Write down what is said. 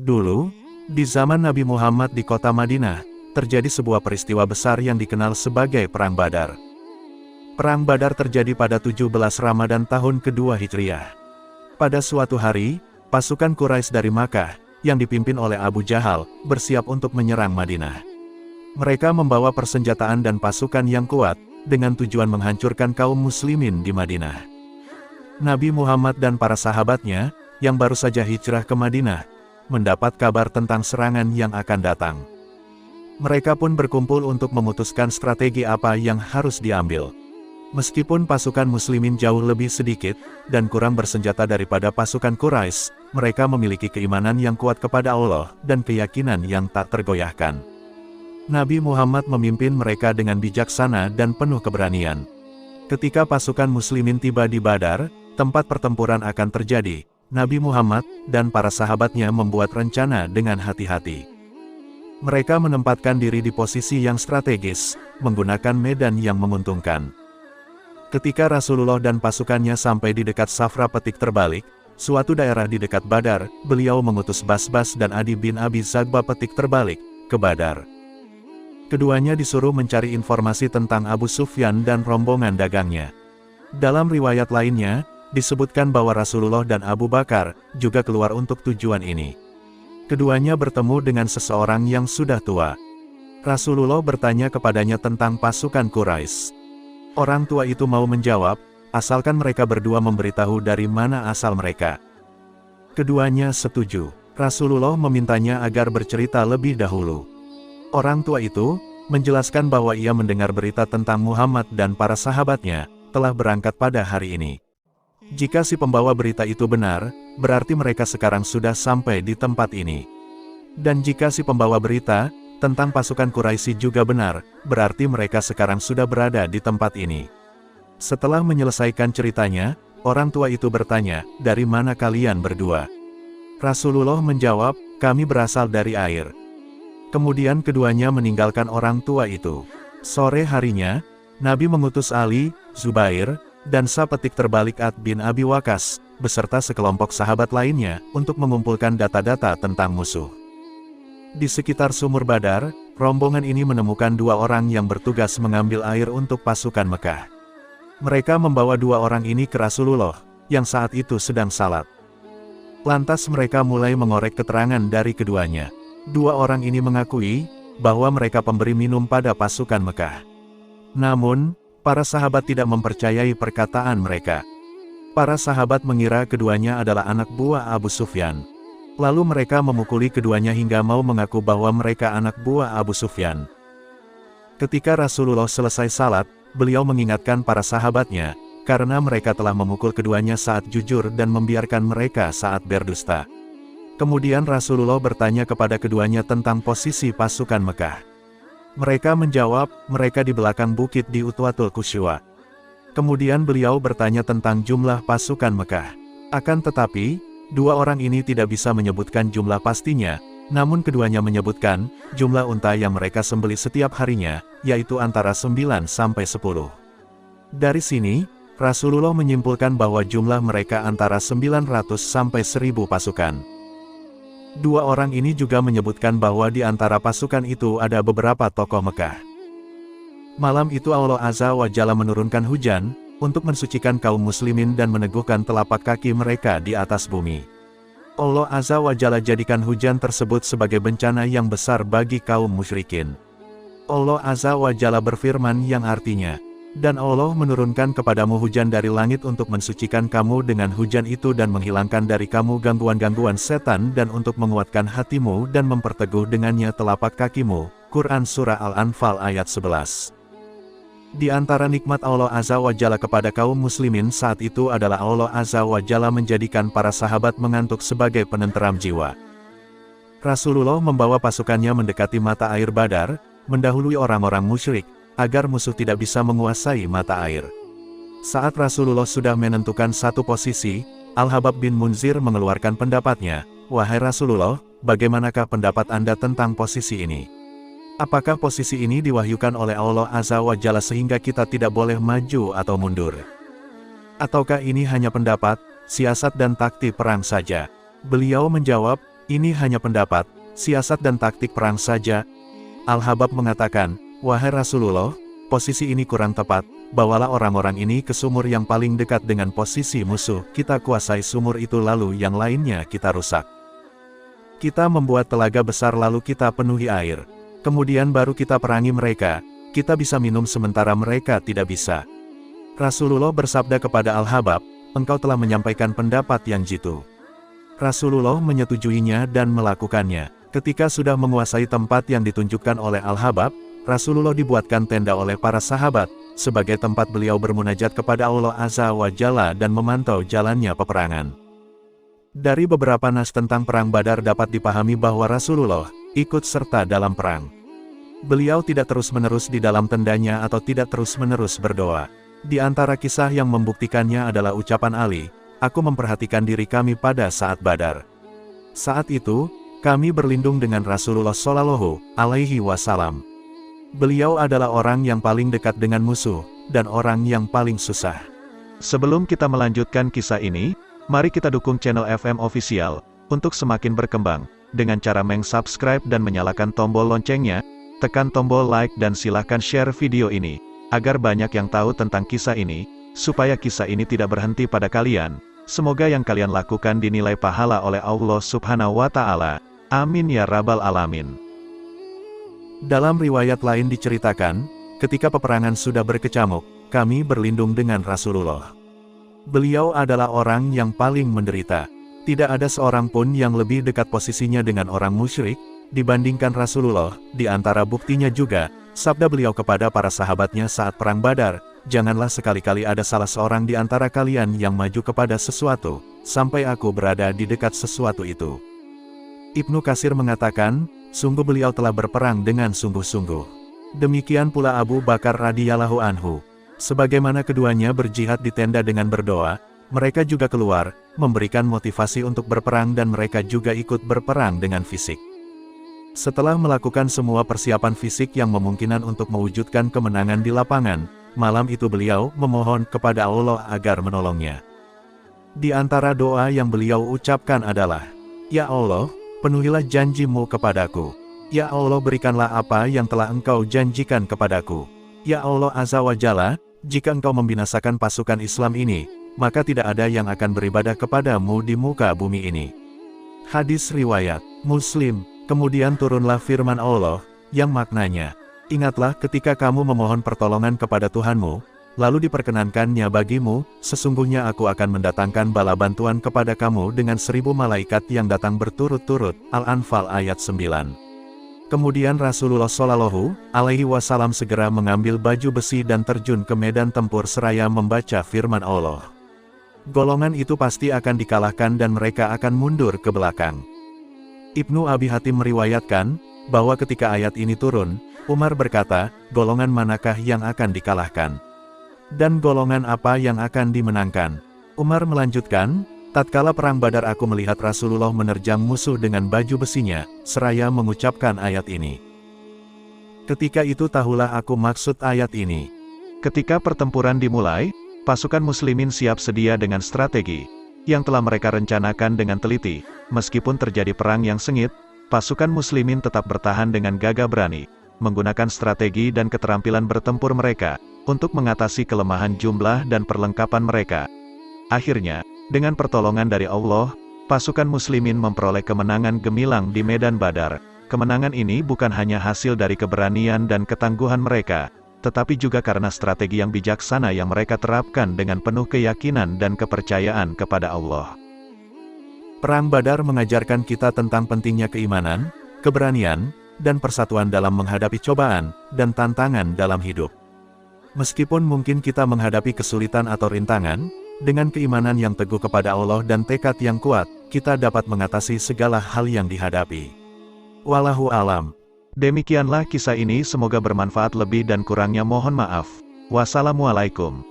Dulu, di zaman Nabi Muhammad di kota Madinah, terjadi sebuah peristiwa besar yang dikenal sebagai Perang Badar. Perang Badar terjadi pada 17 Ramadan tahun kedua Hijriah. Pada suatu hari, pasukan Quraisy dari Makkah, yang dipimpin oleh Abu Jahal, bersiap untuk menyerang Madinah. Mereka membawa persenjataan dan pasukan yang kuat, dengan tujuan menghancurkan kaum muslimin di Madinah. Nabi Muhammad dan para sahabatnya, yang baru saja hijrah ke Madinah, mendapat kabar tentang serangan yang akan datang. Mereka pun berkumpul untuk memutuskan strategi apa yang harus diambil. Meskipun pasukan muslimin jauh lebih sedikit, dan kurang bersenjata daripada pasukan Quraisy, mereka memiliki keimanan yang kuat kepada Allah, dan keyakinan yang tak tergoyahkan. Nabi Muhammad memimpin mereka dengan bijaksana dan penuh keberanian. Ketika pasukan muslimin tiba di Badar, tempat pertempuran akan terjadi, Nabi Muhammad dan para sahabatnya membuat rencana dengan hati-hati. Mereka menempatkan diri di posisi yang strategis, menggunakan medan yang menguntungkan. Ketika Rasulullah dan pasukannya sampai di dekat Safra Petik Terbalik, suatu daerah di dekat Badar, beliau mengutus Basbas dan Adi bin Abi Zagba Petik Terbalik ke Badar. Keduanya disuruh mencari informasi tentang Abu Sufyan dan rombongan dagangnya. Dalam riwayat lainnya, disebutkan bahwa Rasulullah dan Abu Bakar juga keluar untuk tujuan ini. Keduanya bertemu dengan seseorang yang sudah tua. Rasulullah bertanya kepadanya tentang pasukan Quraisy. Orang tua itu mau menjawab, asalkan mereka berdua memberitahu dari mana asal mereka. Keduanya setuju. Rasulullah memintanya agar bercerita lebih dahulu. Orang tua itu menjelaskan bahwa ia mendengar berita tentang Muhammad dan para sahabatnya telah berangkat pada hari ini. Jika si pembawa berita itu benar, berarti mereka sekarang sudah sampai di tempat ini. Dan jika si pembawa berita tentang pasukan Quraisy juga benar, berarti mereka sekarang sudah berada di tempat ini. Setelah menyelesaikan ceritanya, orang tua itu bertanya, "Dari mana kalian berdua?" Rasulullah menjawab, "Kami berasal dari air." Kemudian keduanya meninggalkan orang tua itu. Sore harinya, Nabi mengutus Ali, Zubair, dan Petik Terbalik Ad bin Abi Waqqas, beserta sekelompok sahabat lainnya, untuk mengumpulkan data-data tentang musuh. Di sekitar sumur Badar, rombongan ini menemukan dua orang yang bertugas mengambil air untuk pasukan Mekah. Mereka membawa dua orang ini ke Rasulullah, yang saat itu sedang salat. Lantas mereka mulai mengorek keterangan dari keduanya. Dua orang ini mengakui bahwa mereka pemberi minum pada pasukan Mekah. Namun, para sahabat tidak mempercayai perkataan mereka. Para sahabat mengira keduanya adalah anak buah Abu Sufyan. Lalu mereka memukuli keduanya hingga mau mengaku bahwa mereka anak buah Abu Sufyan. Ketika Rasulullah selesai salat, beliau mengingatkan para sahabatnya, karena mereka telah memukul keduanya saat jujur dan membiarkan mereka saat berdusta. Kemudian Rasulullah bertanya kepada keduanya tentang posisi pasukan Mekah. Mereka menjawab, mereka di belakang bukit di Utwatul Qusywa. Kemudian beliau bertanya tentang jumlah pasukan Mekah. Akan tetapi, dua orang ini tidak bisa menyebutkan jumlah pastinya, namun keduanya menyebutkan jumlah unta yang mereka sembelih setiap harinya, yaitu antara 9 sampai 10. Dari sini, Rasulullah menyimpulkan bahwa jumlah mereka antara 900 sampai 1000 pasukan. Dua orang ini juga menyebutkan bahwa di antara pasukan itu ada beberapa tokoh Mekah. Malam itu Allah Azza wa Jalla menurunkan hujan, untuk mensucikan kaum muslimin dan meneguhkan telapak kaki mereka di atas bumi. Allah Azza wa Jalla jadikan hujan tersebut sebagai bencana yang besar bagi kaum musyrikin. Allah Azza wa Jalla berfirman yang artinya, "Dan Allah menurunkan kepadamu hujan dari langit untuk mensucikan kamu dengan hujan itu dan menghilangkan dari kamu gangguan-gangguan setan dan untuk menguatkan hatimu dan memperteguh dengannya telapak kakimu." Quran Surah Al-Anfal ayat 11. Di antara nikmat Allah Azza wa Jalla kepada kaum muslimin saat itu adalah Allah Azza wa Jalla menjadikan para sahabat mengantuk sebagai penenteram jiwa. Rasulullah membawa pasukannya mendekati mata air Badar, mendahului orang-orang musyrik, agar musuh tidak bisa menguasai mata air. Saat Rasulullah sudah menentukan satu posisi, Al-Habab bin Munzir mengeluarkan pendapatnya, "Wahai Rasulullah, bagaimanakah pendapat Anda tentang posisi ini? Apakah posisi ini diwahyukan oleh Allah Azza wa Jalla sehingga kita tidak boleh maju atau mundur? Ataukah ini hanya pendapat, siasat dan taktik perang saja?" Beliau menjawab, Ini hanya pendapat, siasat dan taktik perang saja. Al-Habab mengatakan, wahai Rasulullah, posisi ini kurang tepat, bawalah orang-orang ini ke sumur yang paling dekat dengan posisi musuh, kita kuasai sumur itu lalu yang lainnya kita rusak. Kita membuat telaga besar lalu kita penuhi air. Kemudian baru kita perangi mereka, kita bisa minum sementara mereka tidak bisa. Rasulullah bersabda kepada Al-Habab, engkau telah menyampaikan pendapat yang jitu. Rasulullah menyetujuinya dan melakukannya. Ketika sudah menguasai tempat yang ditunjukkan oleh Al-Habab, Rasulullah dibuatkan tenda oleh para sahabat, sebagai tempat beliau bermunajat kepada Allah Azza wa Jalla dan memantau jalannya peperangan. Dari beberapa nas tentang perang Badar dapat dipahami bahwa Rasulullah ikut serta dalam perang. Beliau tidak terus-menerus di dalam tendanya atau tidak terus-menerus berdoa. Di antara kisah yang membuktikannya adalah ucapan Ali, aku memperhatikan diri kami pada saat Badar. Saat itu, kami berlindung dengan Rasulullah Shallallahu Alaihi Wasallam. Beliau adalah orang yang paling dekat dengan musuh, dan orang yang paling susah. Sebelum kita melanjutkan kisah ini, mari kita dukung channel FM Official, untuk semakin berkembang, dengan cara meng-subscribe dan menyalakan tombol loncengnya, tekan tombol like dan silahkan share video ini, agar banyak yang tahu tentang kisah ini, supaya kisah ini tidak berhenti pada kalian. Semoga yang kalian lakukan dinilai pahala oleh Allah Subhanahu wa Ta'ala. Amin ya Rabbal 'Alamin. Dalam riwayat lain diceritakan, ketika peperangan sudah berkecamuk, kami berlindung dengan Rasulullah. Beliau adalah orang yang paling menderita. Tidak ada seorang pun yang lebih dekat posisinya dengan orang musyrik dibandingkan Rasulullah. Di antara buktinya juga, sabda beliau kepada para sahabatnya saat perang Badar, janganlah sekali-kali ada salah seorang di antara kalian yang maju kepada sesuatu, sampai aku berada di dekat sesuatu itu. Ibnu Katsir mengatakan, sungguh beliau telah berperang dengan sungguh-sungguh. Demikian pula Abu Bakar radhiyallahu anhu. Sebagaimana keduanya berjihad di tenda dengan berdoa, mereka juga keluar, memberikan motivasi untuk berperang dan mereka juga ikut berperang dengan fisik. Setelah melakukan semua persiapan fisik yang memungkinkan untuk mewujudkan kemenangan di lapangan, malam itu beliau memohon kepada Allah agar menolongnya. Di antara doa yang beliau ucapkan adalah, Ya Allah, penuhilah janjimu kepadaku. Ya Allah, berikanlah apa yang telah engkau janjikan kepadaku. Ya Allah Azza wa Jalla, jika engkau membinasakan pasukan Islam ini, maka tidak ada yang akan beribadah kepadamu di muka bumi ini. Hadis riwayat Muslim. Kemudian turunlah firman Allah, yang maknanya, ingatlah ketika kamu memohon pertolongan kepada Tuhanmu, lalu diperkenankannya bagimu, sesungguhnya aku akan mendatangkan bala bantuan kepada kamu dengan 1000 malaikat yang datang berturut-turut. Al-Anfal ayat 9. Kemudian Rasulullah Shallallahu Alaihi Wasallam segera mengambil baju besi dan terjun ke medan tempur seraya membaca firman Allah. Golongan itu pasti akan dikalahkan dan mereka akan mundur ke belakang. Ibnu Abi Hatim meriwayatkan, bahwa ketika ayat ini turun, Umar berkata, golongan manakah yang akan dikalahkan? Dan golongan apa yang akan dimenangkan? Umar melanjutkan, tatkala perang Badar aku melihat Rasulullah menerjang musuh dengan baju besinya, seraya mengucapkan ayat ini. Ketika itu tahulah aku maksud ayat ini. Ketika pertempuran dimulai, pasukan muslimin siap sedia dengan strategi yang telah mereka rencanakan dengan teliti. Meskipun terjadi perang yang sengit, pasukan muslimin tetap bertahan dengan gagah berani, menggunakan strategi dan keterampilan bertempur mereka, untuk mengatasi kelemahan jumlah dan perlengkapan mereka. Akhirnya, dengan pertolongan dari Allah, pasukan muslimin memperoleh kemenangan gemilang di medan Badar. Kemenangan ini bukan hanya hasil dari keberanian dan ketangguhan mereka, tetapi juga karena strategi yang bijaksana yang mereka terapkan dengan penuh keyakinan dan kepercayaan kepada Allah. Perang Badar mengajarkan kita tentang pentingnya keimanan, keberanian, dan persatuan dalam menghadapi cobaan dan tantangan dalam hidup. Meskipun mungkin kita menghadapi kesulitan atau rintangan, dengan keimanan yang teguh kepada Allah dan tekad yang kuat, kita dapat mengatasi segala hal yang dihadapi. Wallahu alam. Demikianlah kisah ini, semoga bermanfaat, lebih dan kurangnya mohon maaf. Wassalamualaikum.